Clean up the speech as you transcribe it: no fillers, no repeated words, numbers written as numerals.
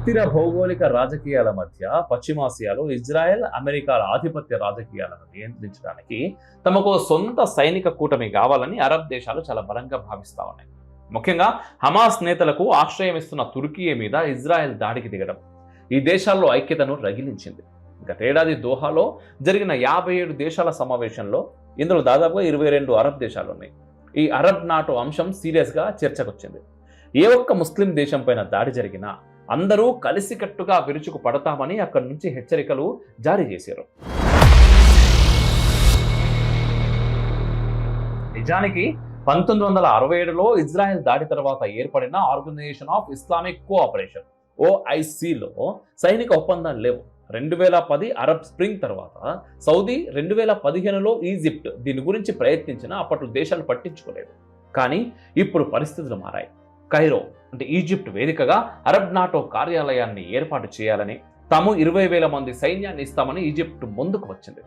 అస్థిర భౌగోళిక రాజకీయాల మధ్య పశ్చిమాసియాలో ఇజ్రాయెల్, అమెరికాల ఆధిపత్య రాజకీయాలను నియంత్రించడానికి తమకు సొంత సైనిక కూటమి కావాలని అరబ్ దేశాలు చాలా బలంగా భావిస్తా ఉన్నాయి. ముఖ్యంగా హమాస్ నేతలకు ఆశ్రయం ఇస్తున్న తుర్కీ మీద ఇజ్రాయెల్ దాడికి దిగడం ఈ దేశాల్లో ఐక్యతను రగిలించింది. గతేడాది దోహాలో జరిగిన 57 దేశాల సమావేశంలో ఇందులో దాదాపుగా 22 అరబ్ దేశాలు ఉన్నాయి. ఈ అరబ్ నాటో అంశం సీరియస్గా చర్చకొచ్చింది. ఏ ఒక్క ముస్లిం దేశం పైన దాడి జరిగినా అందరూ కలిసికట్టుగా విరుచుకు పడతామని అక్కడి నుంచి హెచ్చరికలు జారీ చేశారు. నిజానికి 1967లో ఇజ్రాయెల్ దాడి తర్వాత ఏర్పడిన ఆర్గనైజేషన్ ఆఫ్ ఇస్లామిక్ కోఆపరేషన్ OICలో సైనిక ఒప్పందాలు లేవు. 2010 అరబ్ స్ప్రింగ్ తర్వాత సౌదీ, 2015లో ఈజిప్ట్ దీని గురించి ప్రయత్నించినా అప్పట్లో దేశాలు పట్టించుకోలేదు. కానీ ఇప్పుడు పరిస్థితులు మారాయి. కైరో అంటే ఈజిప్ట్ వేదికగా అరబ్ నాటో కార్యాలయాన్ని ఏర్పాటు చేయాలని, తాము 20,000 మంది సైన్యాన్ని ఇస్తామని ఈజిప్ట్ ముందుకు వచ్చింది.